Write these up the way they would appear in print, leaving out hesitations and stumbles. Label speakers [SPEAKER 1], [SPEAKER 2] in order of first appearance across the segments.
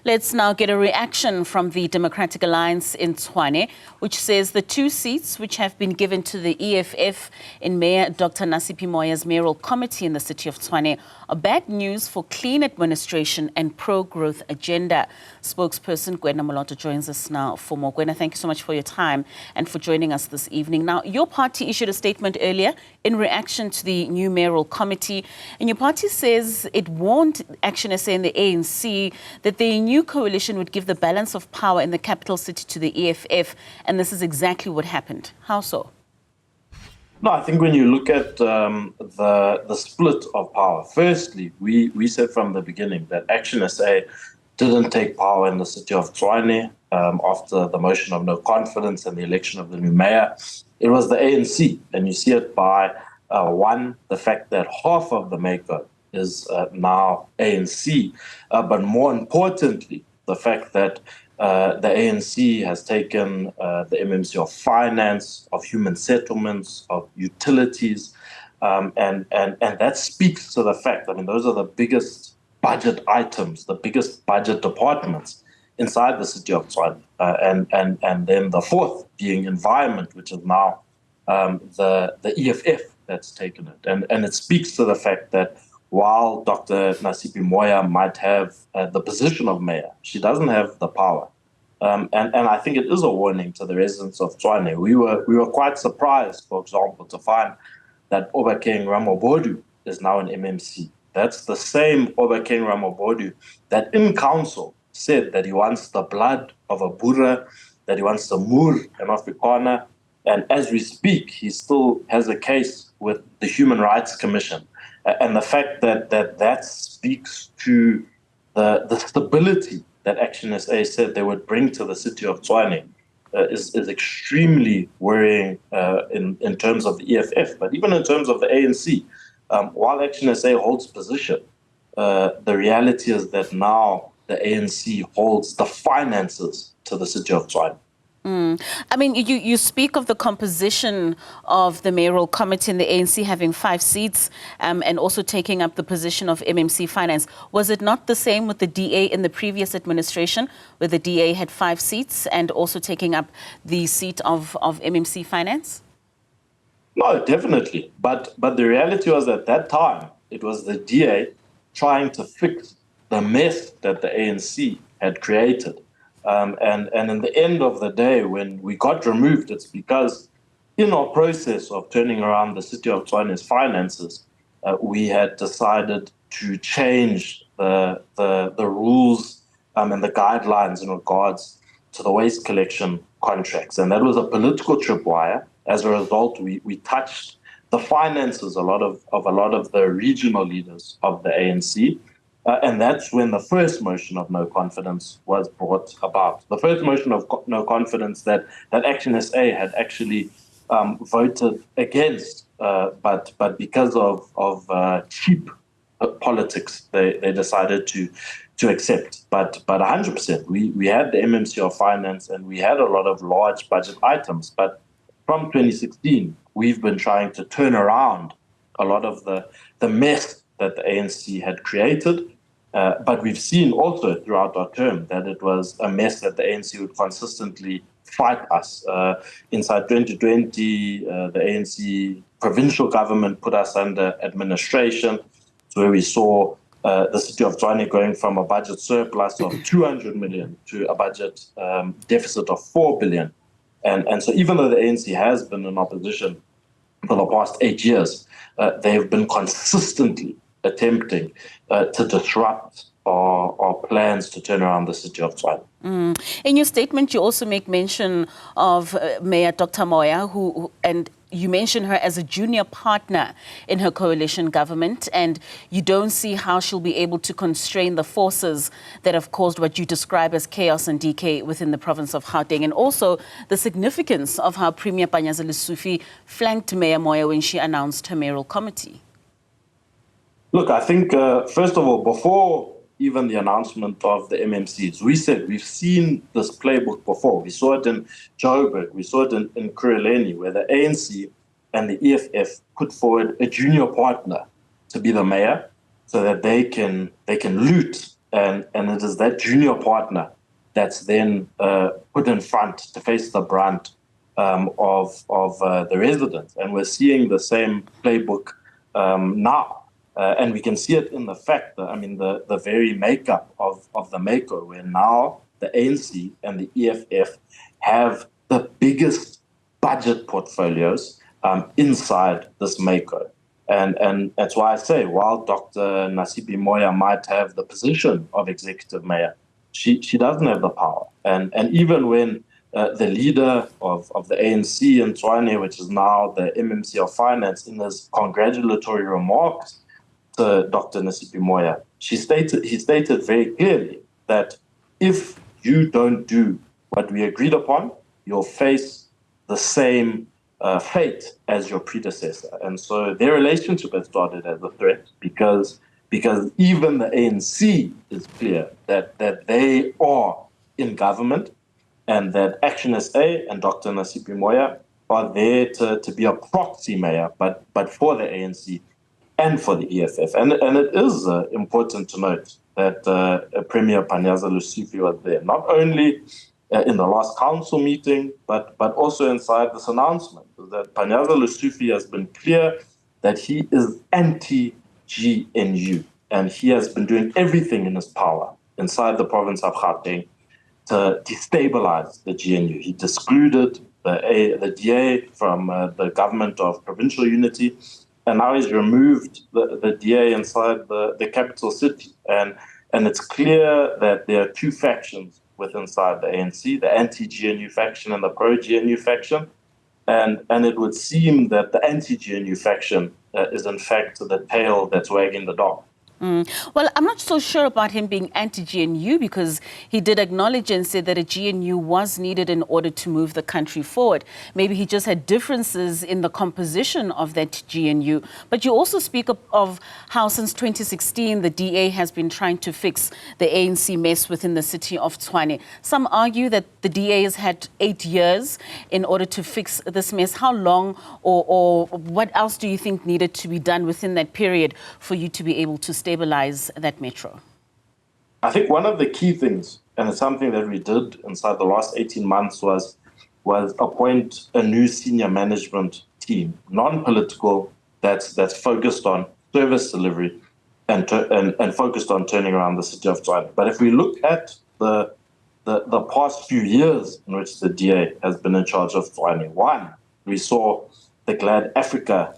[SPEAKER 1] Let's now get a reaction from the Democratic Alliance in Tshwane, which says the 2 seats which have been given to the EFF in Mayor Dr. Nasiphi Moya's mayoral committee in the City of Tshwane are bad news for clean administration and pro-growth agenda. Spokesperson Kwena Moloto joins us now for more. Kwena, thank you so much for your time and for joining us this evening. Now, your party issued a statement earlier in reaction to the new mayoral committee, and your party says it warned ActionSA and the ANC that the new coalition would give the balance of power in the capital city to the EFF, and this is exactly what happened. How so?
[SPEAKER 2] No, I think when you look at the split of power, firstly, we said from the beginning that ActionSA didn't take power in the City of Tshwane after the motion of no confidence and the election of the new mayor. It was the ANC, and you see it by, one, the fact that half of the MayCo is now ANC, but more importantly, the fact that the ANC has taken the MMC of finance, of human settlements, of utilities, and that speaks to the fact, I mean, those are the biggest budget items, the biggest budget departments inside the City of Tshwane. And then the fourth being environment, which is now the EFF that's taken it. And it speaks to the fact that while Dr. Nasiphi Moya might have the position of mayor, she doesn't have the power. And I think it is a warning to the residents of Tshwane. We were quite surprised, for example, to find that Obakeng Ramobodu is now an MMC. That's the same Obakeng Ramobodu that in council said that he wants the blood of a Boer, that he wants the Moor and Afrikaner. And as we speak, he still has a case with the Human Rights Commission. And the fact that speaks to the stability that ActionSA said they would bring to the City of Tshwane is extremely worrying in terms of the EFF, but even in terms of the ANC. While ActionSA holds position, the reality is that now the ANC holds the finances to the City of Tshwane.
[SPEAKER 1] I mean, you speak of the composition of the mayoral committee and the ANC having 5 seats and also taking up the position of MMC finance. Was it not the same with the DA in the previous administration, where the DA had 5 seats and also taking up the seat of MMC finance?
[SPEAKER 2] No, definitely. But the reality was at that time, it was the DA trying to fix the mess that the ANC had created. And in the end of the day, when we got removed, it's because in our process of turning around the City of Tshwane's finances, we had decided to change the rules and the guidelines in regards to the waste collection contracts. And that was a political tripwire. As a result, we touched the finances of a lot of the regional leaders of the ANC. And that's when the first motion of no confidence was brought about. The first motion of no confidence that ActionSA had actually voted against, but because of cheap politics, they decided to accept. But 100%, we had the MMC of finance and we had a lot of large budget items. But from 2016, we've been trying to turn around a lot of the mess that the ANC had created. But we've seen also throughout our term that it was a mess that the ANC would consistently fight us. Inside 2020, the ANC provincial government put us under administration, where we saw the City of Tshwane going from a budget surplus of 200 million to a budget deficit of 4 billion. And so even though the ANC has been in opposition for the past 8 years, they've been consistently attempting to disrupt our plans to turn around the City of Tshwane.
[SPEAKER 1] In your statement, you also make mention of Mayor Dr. Moya, and you mention her as a junior partner in her coalition government, and you don't see how she'll be able to constrain the forces that have caused what you describe as chaos and decay within the province of Gauteng, and also the significance of how Premier Nasiphi flanked Mayor Moya when she announced her mayoral committee.
[SPEAKER 2] Look, I think, first of all, before even the announcement of the MMCs, we said we've seen this playbook before. We saw it in Joburg, we saw it in Kureleni, where the ANC and the EFF put forward a junior partner to be the mayor so that they can loot and it is that junior partner that's then put in front to face the brunt of the residents. And we're seeing the same playbook now. And we can see it in the fact that, the very makeup of the MayCo, where now the ANC and the EFF have the biggest budget portfolios inside this MayCo. And that's why I say, while Dr. Nasiphi Moya might have the position of executive mayor, she doesn't have the power. And even when the leader of the ANC in Tshwane, which is now the MMC of Finance, in his congratulatory remarks to Dr. Nasiphi Moya, he stated very clearly that if you don't do what we agreed upon, you'll face the same fate as your predecessor. And so their relationship has started as a threat because even the ANC is clear that they are in government and that ActionSA and Dr. Nasiphi Moya are there to be a proxy mayor, but for the ANC and for the EFF. And it is important to note that Premier Panyaza Lesufi was there, not only in the last council meeting, but also inside this announcement, that Panyaza Lesufi has been clear that he is anti-GNU, and he has been doing everything in his power inside the province of Gauteng to destabilize the GNU. He excluded the DA from the government of provincial unity, and now he's removed the DA inside the capital city. And it's clear that there are two factions inside the ANC, the anti-GNU faction and the pro-GNU faction. And it would seem that the anti-GNU faction is in fact the tail that's wagging the dog.
[SPEAKER 1] Well, I'm not so sure about him being anti-GNU, because he did acknowledge and say that a GNU was needed in order to move the country forward. Maybe he just had differences in the composition of that GNU. But you also speak of how since 2016, the DA has been trying to fix the ANC mess within the city of Tshwane. Some argue that the DA has had 8 years in order to fix this mess. How long or what else do you think needed to be done within that period for you to be able to stabilize that metro?
[SPEAKER 2] I think one of the key things, and it's something that we did inside the last 18 months, was appoint a new senior management team, non-political, that's focused on service delivery and focused on turning around the city of Tshwane. But if we look at the past few years in which the DA has been in charge of Tshwane, one, we saw the Glad Africa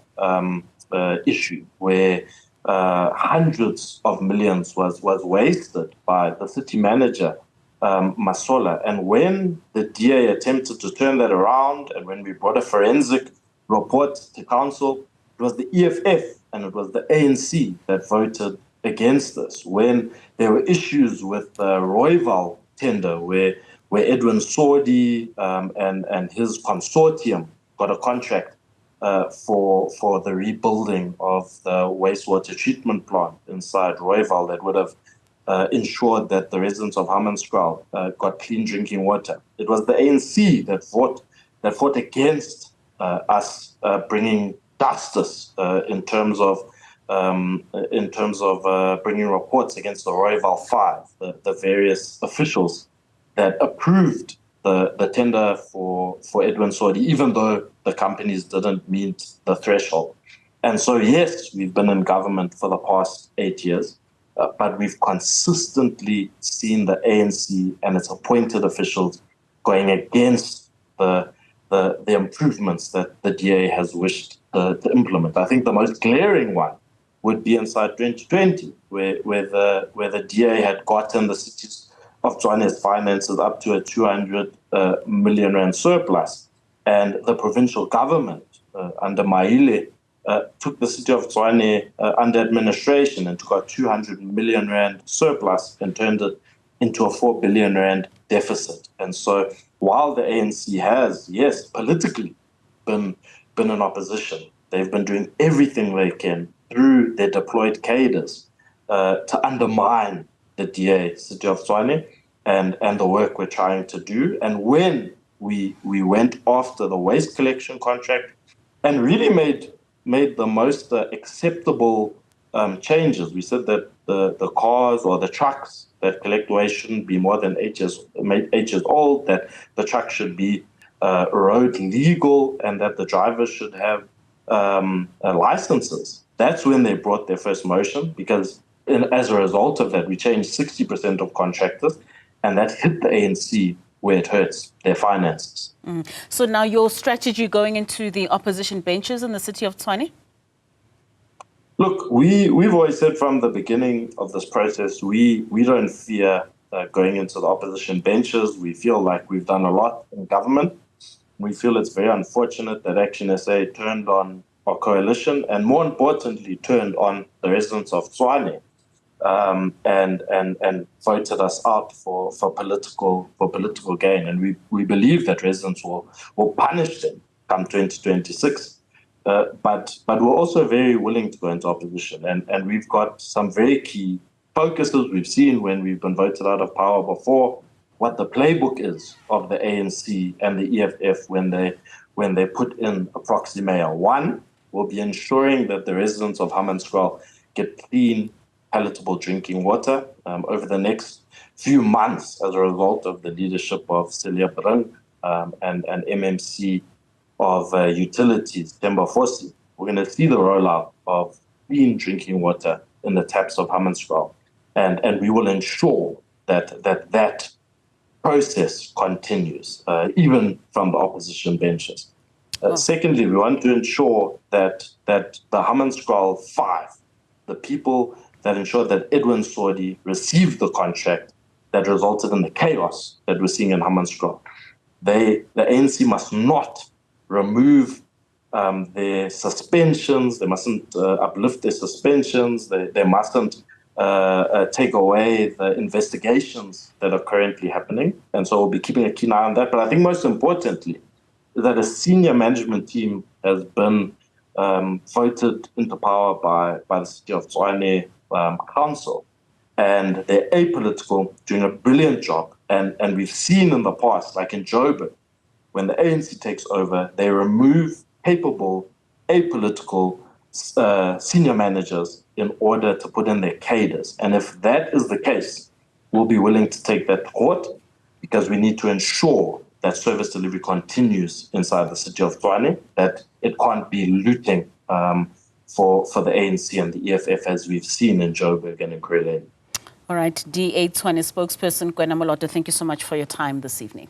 [SPEAKER 2] issue, where hundreds of millions was wasted by the city manager, Masola. And when the DA attempted to turn that around, and when we brought a forensic report to council, it was the EFF and it was the ANC that voted against this. When there were issues with the Rooiwal tender, where Edwin Saudi and his consortium got a contract for the rebuilding of the wastewater treatment plant inside Rooiwal that would have ensured that the residents of Hammanskraal got clean drinking water. It was the ANC that fought against us bringing justice in terms of bringing reports against the Rooiwal 5, the various officials that approved the tender for Edwin Saudi, even though the companies didn't meet the threshold. And so, yes, we've been in government for the past 8 years, but we've consistently seen the ANC and its appointed officials going against the improvements that the DA has wished to implement. I think the most glaring one would be inside 2020, where the DA had gotten the cities of Tshwane's finances up to a 200 million rand surplus. And the provincial government under Maile took the city of Tshwane under administration and took a 200 million rand surplus and turned it into a 4 billion rand deficit. And so while the ANC has, yes, politically been in opposition, they've been doing everything they can through their deployed cadres to undermine the DA, City of Tshwane, and the work we're trying to do. And when we went after the waste collection contract and really made the most acceptable changes. We said that the cars or the trucks that collect waste shouldn't be more than 8 years old, that the truck should be road legal, and that the drivers should have licenses. That's when they brought their first motion, because as a result of that, we changed 60% of contractors, and that hit the ANC where it hurts, their finances.
[SPEAKER 1] So now your strategy going into the opposition benches in the city of Tshwane?
[SPEAKER 2] Look, we've always said from the beginning of this process, we don't fear going into the opposition benches. We feel like we've done a lot in government. We feel it's very unfortunate that ActionSA turned on our coalition, and more importantly, turned on the residents of Tshwane, and voted us out for political gain. And we believe that residents will punish them come 2026. But we're also very willing to go into opposition, and we've got some very key focuses. We've seen when we've been voted out of power before what the playbook is of the ANC and the EFF when they put in a proxy mayor. One will be ensuring that the residents of Hammanskraal get clean, palatable drinking water over the next few months as a result of the leadership of Celia Brink and MMC of Utilities, Temba Fosi. We're going to see the rollout of clean drinking water in the taps of Hammanskraal, and we will ensure that process continues, even from the opposition benches. Secondly, we want to ensure that the Hammanskraal 5, the people that ensured that Edwin Sodi received the contract that resulted in the chaos that we're seeing in Hammanskraal, the ANC must not remove their suspensions. They mustn't uplift their suspensions. They mustn't take away the investigations that are currently happening. And so we'll be keeping a keen eye on that. But I think most importantly is that a senior management team has been voted into power by the City of Tshwane Council. And they're apolitical, doing a brilliant job. And we've seen in the past, like in Joburg, when the ANC takes over, they remove capable, apolitical senior managers in order to put in their cadres. And if that is the case, we'll be willing to take that to court, because we need to ensure that service delivery continues inside the city of Tshwane, that it can't be looting for the ANC and the EFF, as we've seen in Joburg and in Krele.
[SPEAKER 1] All right, DA Tshwane spokesperson Kwena Moloto, thank you so much for your time this evening.